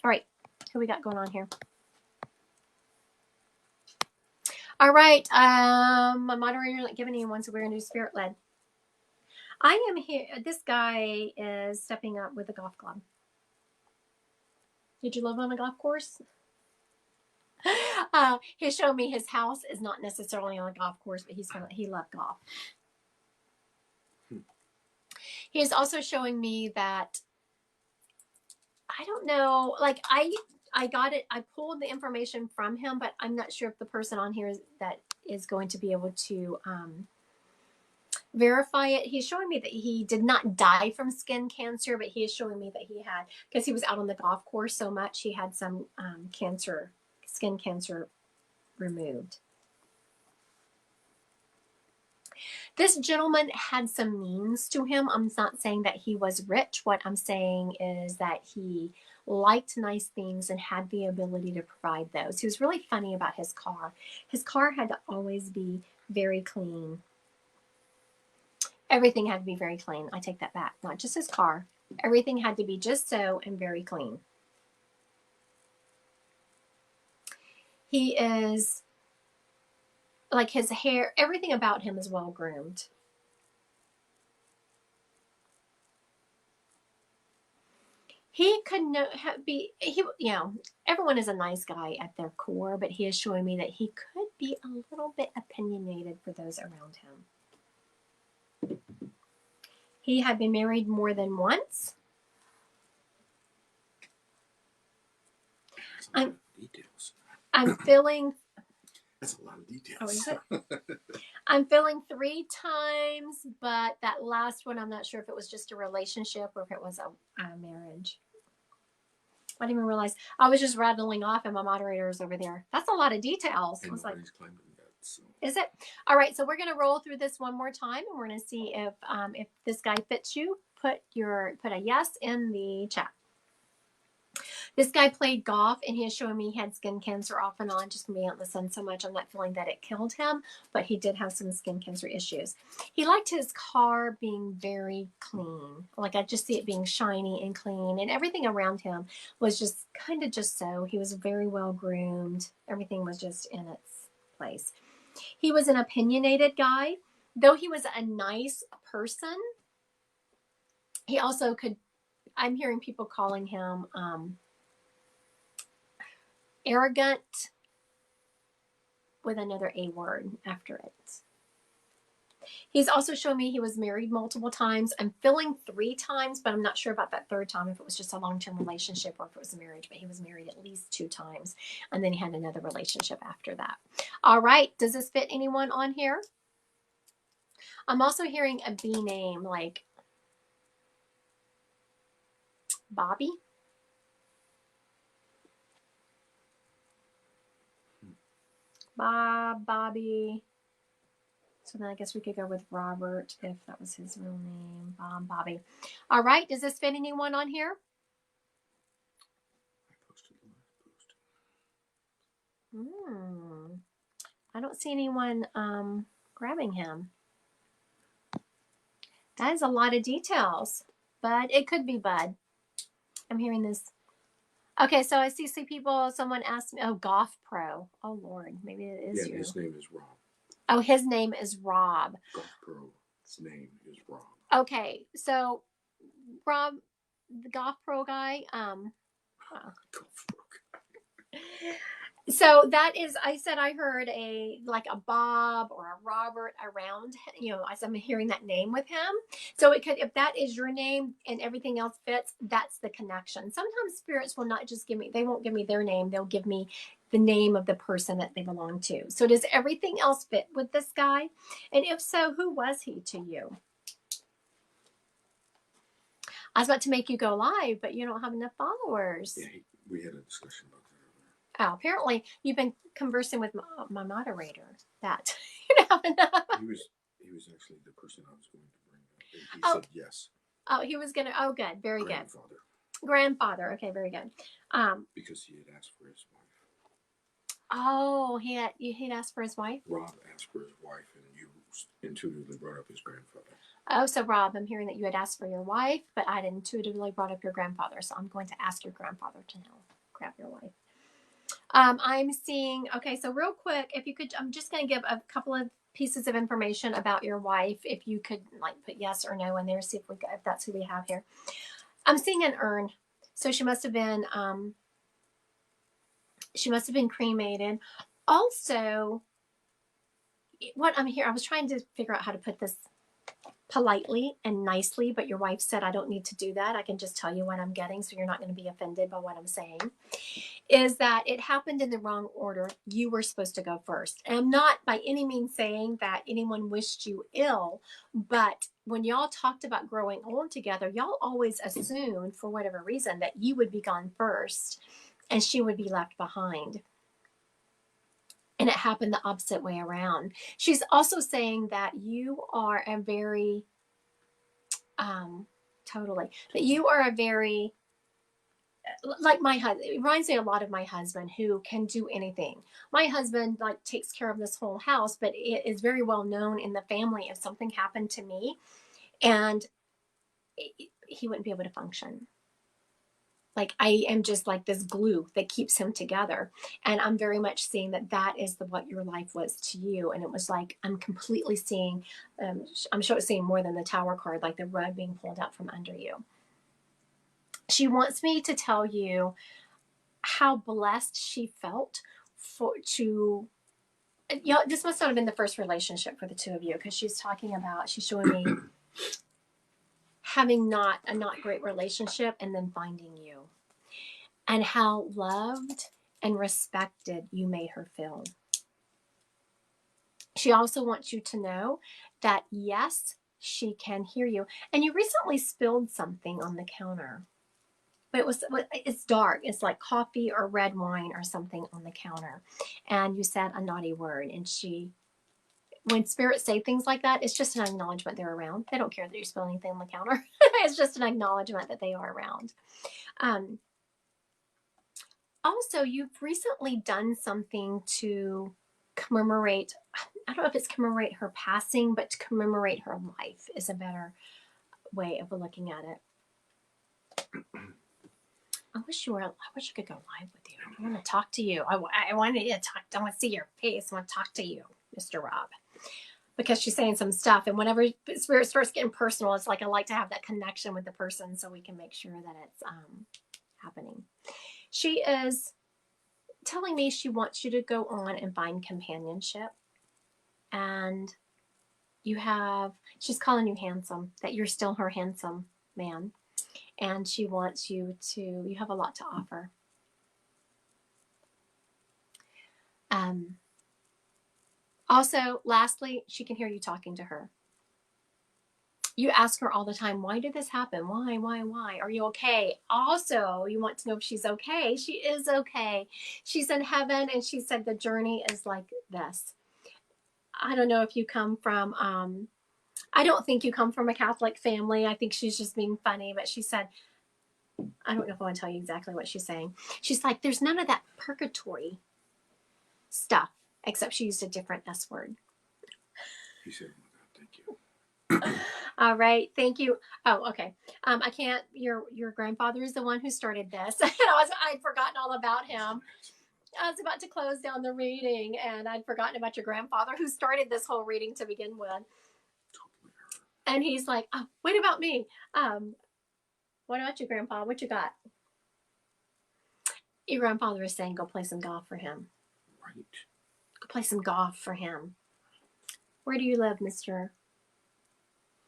All right, who we got going on here? All right, my moderator not giving anyone, so we're gonna do spirit led. I am here. This guy is stepping up with a golf club. Did you live on a golf course? He showed me his house is not necessarily on a golf course, but he loved golf. He is also showing me that I don't know, like I got it. I pulled the information from him, but I'm not sure if the person on here that is going to be able to verify it. He's showing me that he did not die from skin cancer, but he is showing me that he had, because he was out on the golf course so much, he had some skin cancer removed. This gentleman had some means to him. I'm not saying that he was rich. What I'm saying is that he liked nice things and had the ability to provide those. He was really funny about his car. His car had to always be very clean. Everything had to be very clean. I take that back. Not just his car. Everything had to be just so and very clean. He is, like, his hair, everything about him is well groomed. He could everyone is a nice guy at their core, but he is showing me that he could be a little bit opinionated for those around him. He had been married more than once. I'm feeling. That's a lot of details. Oh, is it? I'm feeling 3 times, but that last one, I'm not sure if it was just a relationship or if it was a marriage. I didn't even realize. I was just rattling off, and my moderator is over there. That's a lot of details. I was like, so. Is it? All right, so we're going to roll through this one more time, and we're going to see if this guy fits you. Put a yes in the chat. This guy played golf, and he is showing me he had skin cancer off and on, just from being out in the sun so much. I'm not feeling that it killed him, but he did have some skin cancer issues. He liked his car being very clean. Like, I just see it being shiny and clean, and everything around him was just kind of just so. He was very well groomed. Everything was just in its place. He was an opinionated guy. Though he was a nice person, he also could, I'm hearing people calling him arrogant with another A word after it. He's also shown me he was married multiple times. I'm feeling 3 times, but I'm not sure about that 3rd time, if it was just a long-term relationship or if it was a marriage, but he was married at least 2 times. And then he had another relationship after that. All right. Does this fit anyone on here? I'm also hearing a B name, like Bobby. Bobby. So then I guess we could go with Robert if that was his real name. Bobby. All right. Does this fit anyone on here? I posted the last post. I don't see anyone grabbing him. That is a lot of details, but it could be Bud. I'm hearing this. Okay, so I see people, someone asked me, oh, Golf Pro. Oh, Lord, maybe it is you. His name is Rob. Oh, his name is Rob. Golf Pro's name is Rob. Okay, so Rob, the Golf Pro guy, Golf Pro guy. So that is, I said I heard like a Bob or a Robert around, as I'm hearing that name with him. So it could, if that is your name and everything else fits, that's the connection. Sometimes spirits will not just they won't give me their name. They'll give me the name of the person that they belong to. So does everything else fit with this guy? And if so, who was he to you? I was about to make you go live, but you don't have enough followers. Yeah, we had a discussion about that. Oh, apparently you've been conversing with my moderator. That you don't have enough. He was actually the person I was going to bring up. And he said yes. Oh, he was gonna. Oh, good, very good. Grandfather. Grandfather. Okay, very good. Because he had asked for his wife. Oh, he'd asked for his wife. Rob asked for his wife, and you intuitively brought up his grandfather. Oh, so Rob, I'm hearing that you had asked for your wife, but I'd intuitively brought up your grandfather. So I'm going to ask your grandfather to now grab your wife. I'm seeing, okay, so real quick, if you could, I'm just going to give a couple of pieces of information about your wife. If you could like put yes or no in there, see if that's who we have here. I'm seeing an urn. So she must have been cremated. Also, what I'm here, I was trying to figure out how to put this politely and nicely, but your wife said I don't need to do that. I can just tell you what I'm getting, so you're not going to be offended by what I'm saying. Is that it happened in the wrong order. You were supposed to go first. And I'm not by any means saying that anyone wished you ill, but when y'all talked about growing old together, y'all always assumed, for whatever reason, that you would be gone first and she would be left behind. And it happened the opposite way around. She's also saying that you are a very, that you are a very, like my husband, it reminds me a lot of my husband, who can do anything. My husband like takes care of this whole house, but it is very well known in the family if something happened to me, and he wouldn't be able to function. Like I am just like this glue that keeps him together. And I'm very much seeing that is what your life was to you. And it was like, I'm completely seeing, I'm sure it's seeing more than the Tower card, like the rug being pulled out from under you. She wants me to tell you how blessed she felt this must not have been the first relationship for the two of you, because she's showing me having a not great relationship and then finding you, and how loved and respected you made her feel. She also wants you to know that yes, she can hear you. And you recently spilled something on the counter, but it's dark. It's like coffee or red wine or something on the counter. And you said a naughty word, and when spirits say things like that, it's just an acknowledgement they're around. They don't care that you spill anything on the counter. It's just an acknowledgement that they are around. Also, you've recently done something to commemorate, I don't know if it's commemorate her passing, but to commemorate her life is a better way of looking at it. I wish I could go live with you. I want to talk to you. I wanted to talk. I want to see your face. I want to talk to you, Mr. Rob. Because she's saying some stuff, and whenever spirit starts getting personal, it's like I like to have that connection with the person so we can make sure that it's happening. She is telling me she wants you to go on and find companionship, and she's calling you handsome, that you're still her handsome man, and she wants you have a lot to offer. Also, lastly, she can hear you talking to her. You ask her all the time, why did this happen? Why? Are you okay? Also, you want to know if she's okay. She is okay. She's in heaven, and she said the journey is like this. I don't know if you come from, I don't think you come from a Catholic family. I think she's just being funny, but she said, I don't know if I want to tell you exactly what she's saying. She's like, there's none of that purgatory stuff, except she used a different S word. He said, oh my God, thank you. All right, thank you. Oh, okay. I can't. Your grandfather is the one who started this. I'd forgotten all about him. I was about to close down the reading, and I'd forgotten about your grandfather who started this whole reading to begin with. And he's like, oh, what about me? What about you, Grandpa? What you got? Your grandfather is saying, go play some golf for him. Right. Go play some golf for him. Where do you live, Mr.?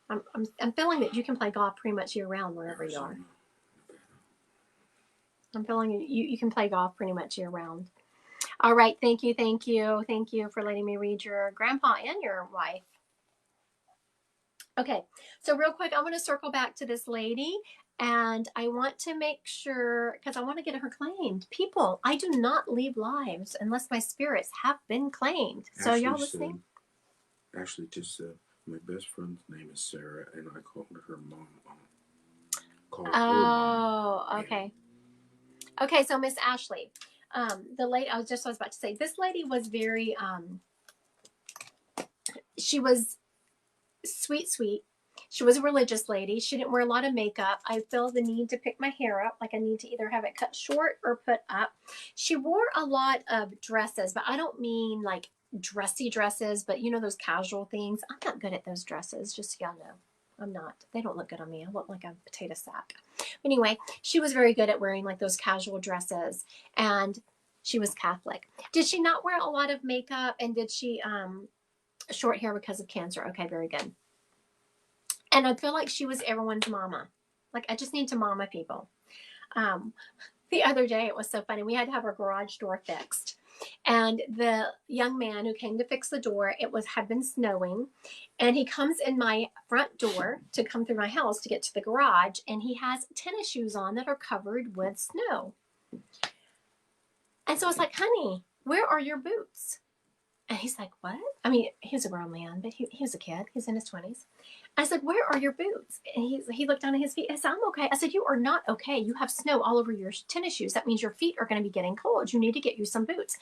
I'm feeling that you can play golf pretty much year round wherever you are. I'm feeling you can play golf pretty much year round. All right, thank you for letting me read your grandpa and your wife. Okay, so real quick, I want to circle back to this lady, and I want to make sure, because I want to get her claimed. People, I do not leave lives unless my spirits have been claimed. So y'all listening? Ashley just said, my best friend's name is Sarah, and I called her mom. Oh, okay. Okay, so Miss Ashley, the lady, I was about to say, this lady was very, she was sweet. She was a religious lady. She didn't wear a lot of makeup. I feel the need to pick my hair up. Like I need to either have it cut short or put up. She wore a lot of dresses, but I don't mean like dressy dresses, but you know, those casual things. I'm not good at those dresses, just so y'all know. I'm not. They don't look good on me. I look like a potato sack. Anyway, she was very good at wearing like those casual dresses, and she was Catholic. Did she not wear a lot of makeup, and did she short hair because of cancer? Okay, very good. And I feel like she was everyone's mama. Like, I just need to mama people. The other day, it was so funny. We had to have our garage door fixed. And the young man who came to fix the door, had been snowing. And he comes in my front door to come through my house to get to the garage. And he has tennis shoes on that are covered with snow. And so I was like, honey, where are your boots? And he's like, what? I mean, he was a grown man, but he was a kid. He's in his 20s. I said, where are your boots? And he looked down at his feet. I said, I'm okay. I said, you are not okay. You have snow all over your tennis shoes. That means your feet are going to be getting cold. You need to get you some boots.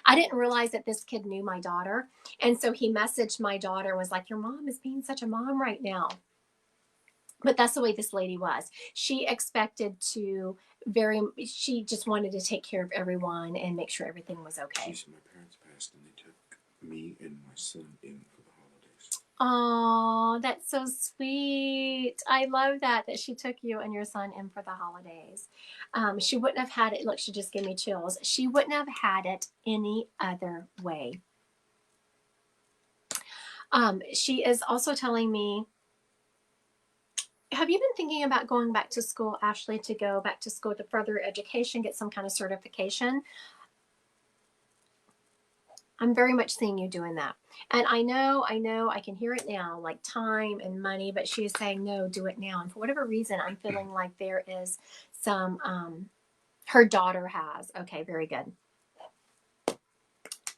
I didn't realize that this kid knew my daughter. And so he messaged my daughter and was like, your mom is being such a mom right now. But that's the way this lady was. She expected she just wanted to take care of everyone and make sure everything was okay. She said my parents passed and they took me and my son in for the holidays. Oh, that's so sweet. I love that she took you and your son in for the holidays. She wouldn't have had it. Look, she just gave me chills. She wouldn't have had it any other way. She is also telling me, have you been thinking about going back to school, Ashley, to go back to school to further education, get some kind of certification? I'm very much seeing you doing that. And I know, I can hear it now, like time and money, but she is saying, no, do it now. And for whatever reason, I'm feeling like there is some, her daughter has. Okay, very good.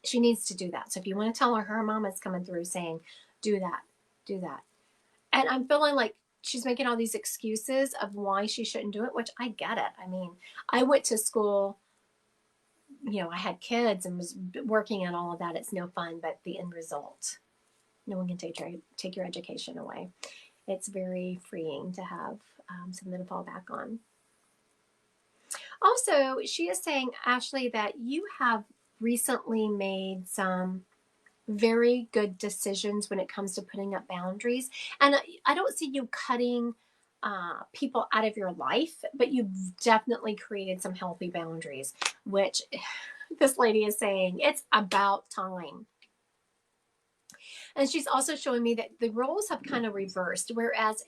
She needs to do that. So if you want to tell her mama's coming through saying, do that. And I'm feeling like she's making all these excuses of why she shouldn't do it, which I get it. I mean, I went to school, you know, I had kids and was working on all of that. It's no fun, but the end result, no one can take your education away. It's very freeing to have something to fall back on. Also, she is saying, Ashley, that you have recently made some very good decisions when it comes to putting up boundaries. And I don't see you cutting people out of your life, but you've definitely created some healthy boundaries, which this lady is saying it's about time. And she's also showing me that the roles have kind of reversed, whereas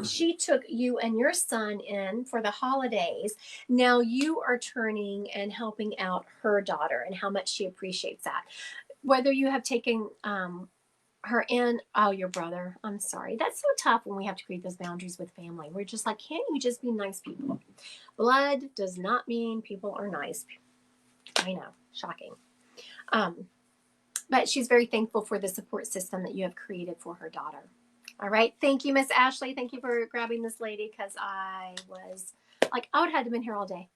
she took you and your son in for the holidays. Now you are turning and helping out her daughter and how much she appreciates that. Whether you have taken her in, oh, your brother, I'm sorry. That's so tough when we have to create those boundaries with family. We're just like, can't you just be nice people? Blood does not mean people are nice. I know, shocking. But she's very thankful for the support system that you have created for her daughter. All right. Thank you, Miss Ashley. Thank you for grabbing this lady, because I was like, I would have had to been here all day.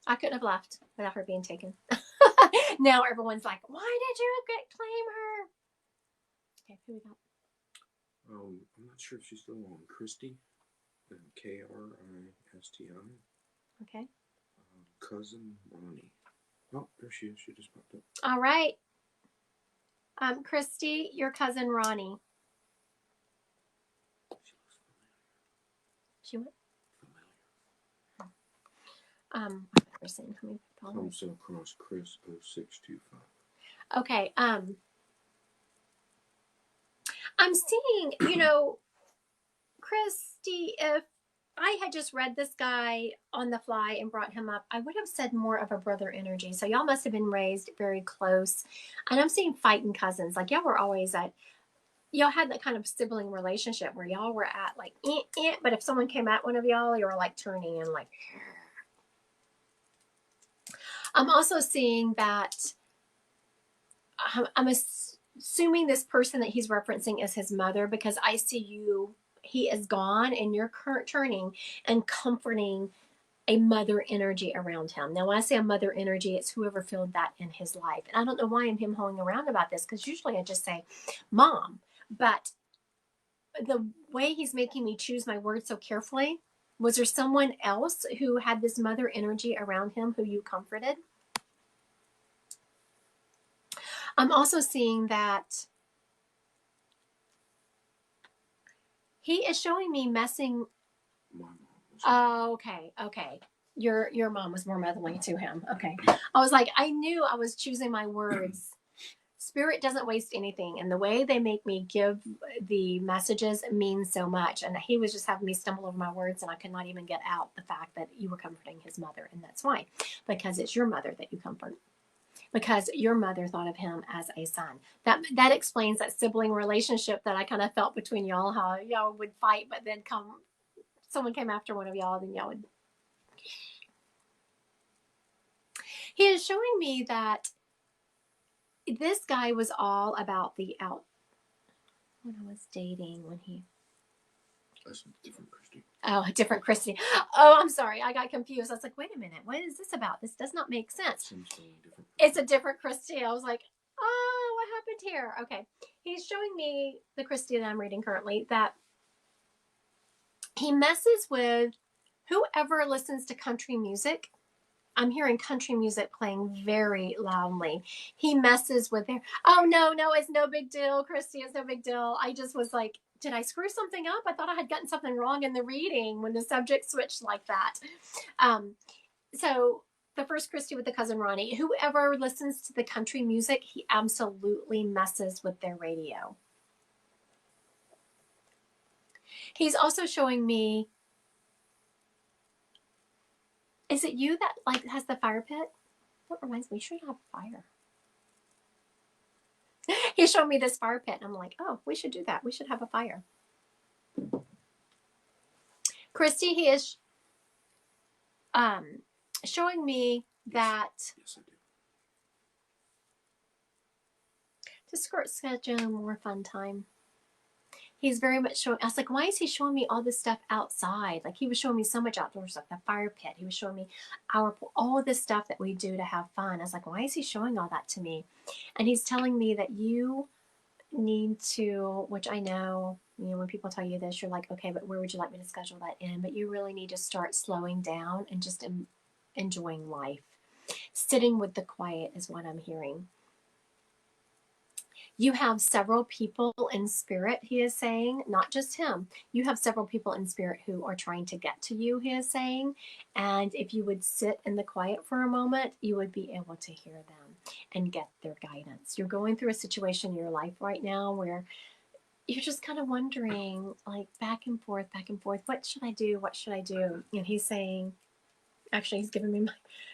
I couldn't have left without her being taken. Now everyone's like, why did you claim her? Okay, who we got? I'm not sure if she's still on. Christy, Kristi. Okay. Cousin Ronnie. Oh, there she is. She just popped up. All right. Christy, your cousin Ronnie. She what? Person. Comes across Chris 0625. Okay. I'm seeing, Christy, if I had just read this guy on the fly and brought him up, I would have said more of a brother energy. So y'all must have been raised very close. And I'm seeing fighting cousins. Like y'all were always y'all had that kind of sibling relationship where y'all were at like, but if someone came at one of y'all, you were like turning and like. I'm also seeing that I'm assuming this person that he's referencing is his mother, because I see he is gone and you're turning and comforting a mother energy around him. Now, when I say a mother energy, it's whoever filled that in his life. And I don't know why I'm him-hoing around about this, because usually I just say mom. But the way he's making me choose my words so carefully, was there someone else who had this mother energy around him who you comforted? I'm also seeing that he is showing me messing. My mom was. Oh, okay. Your mom was more motherly to him. Okay. I was like, I knew I was choosing my words. Spirit doesn't waste anything. And the way they make me give the messages means so much. And he was just having me stumble over my words, and I could not even get out the fact that you were comforting his mother. And that's why, because it's your mother that you comfort. Because your mother thought of him as a son. That explains that sibling relationship that I kind of felt between y'all, how y'all would fight, but then someone came after one of y'all, then y'all would. He is showing me that this guy was all about when I was dating, That's a different Christy. Oh, a different Christy. Oh, I'm sorry. I got confused. I was like, wait a minute. What is this about? This does not make sense. Different. It's a different Christy. I was like, oh, what happened here? Okay. He's showing me the Christy that I'm reading currently, that he messes with whoever listens to country music. I'm hearing country music playing very loudly. He messes with their, oh, no, it's no big deal, Christy. It's no big deal. I just was like, did I screw something up? I thought I had gotten something wrong in the reading when the subject switched like that. So the first Christy with the cousin Ronnie, whoever listens to the country music, he absolutely messes with their radio. He's also showing me, is it you that like has the fire pit? That reminds me, we should have a fire. He showed me this fire pit, and I'm like, oh, we should do that. We should have a fire. Christy, he is showing me that Yes, I do. to schedule more fun time. He's very much showing. I was like, why is he showing me all this stuff outside? Like, he was showing me so much outdoor stuff, the fire pit. He was showing me all of this stuff that we do to have fun. I was like, why is he showing all that to me? And he's telling me that you need to, which I know, when people tell you this, you're like, okay, but where would you like me to schedule that in? But you really need to start slowing down and just enjoying life. Sitting with the quiet is what I'm hearing. You have several people in spirit, he is saying, not just him. You have several people in spirit who are trying to get to you, he is saying. And if you would sit in the quiet for a moment, you would be able to hear them and get their guidance. You're going through a situation in your life right now where you're just kind of wondering, like, back and forth, what should I do? What should I do? And he's saying, actually, he's giving me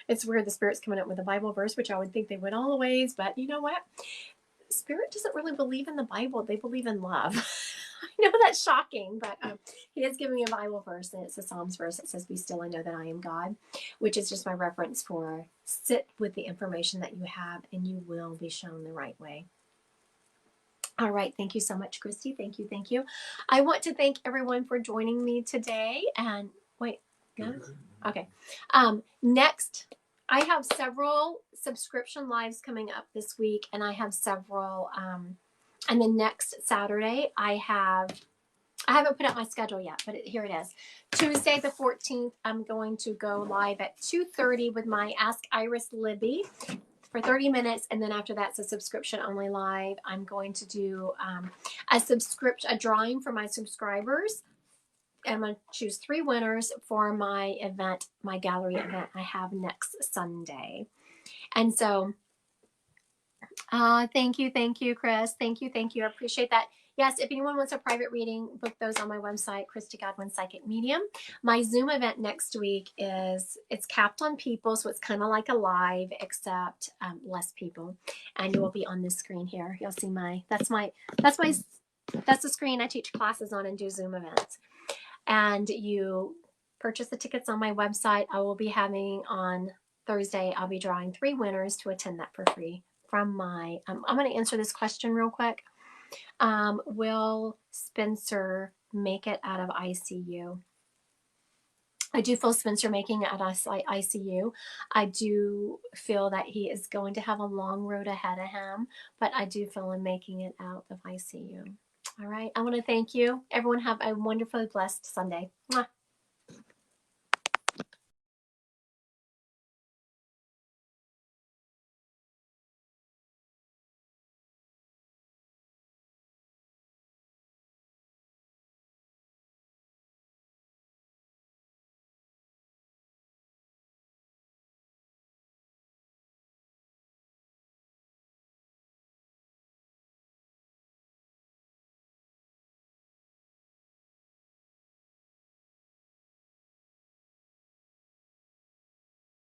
it's weird, the Spirit's coming up with a Bible verse, which I would think they would always, but you know what? Spirit doesn't really believe in the Bible. They believe in love. I know that's shocking, but he is giving me a Bible verse, and it's a Psalms verse. It says, "Be still and know that I am God," which is just my reference for sit with the information that you have, and you will be shown the right way. All right. Thank you so much, Christy. Thank you. Thank you. I want to thank everyone for joining me today. And wait, no? Okay. Next, I have several subscription lives coming up this week, and I have several, and then next Saturday, I haven't put out my schedule yet, but here it is. Tuesday the 14th, I'm going to go live at 2:30 with my Ask Iris Libby for 30 minutes, and then after that's a subscription only live. I'm going to do a drawing for my subscribers. I'm going to choose 3 winners for my event, my gallery event I have next Sunday. And so thank you, Chris. Thank you. I appreciate that. Yes, if anyone wants a private reading, book those on my website, Christy Godwin Psychic Medium. My Zoom event next week it's capped on people, so it's kind of like a live, except less people. And you will be on this screen here. You'll see that's the screen I teach classes on and do Zoom events. And you purchase the tickets on my website. I will be having on Thursday, I'll be drawing 3 winners to attend that for free from my, I'm going to answer this question real quick. Will Spencer make it out of ICU? I do feel Spencer making it out of ICU. I do feel that he is going to have a long road ahead of him, but I do feel him making it out of ICU. All right. I want to thank you. Everyone have a wonderfully blessed Sunday. Mwah.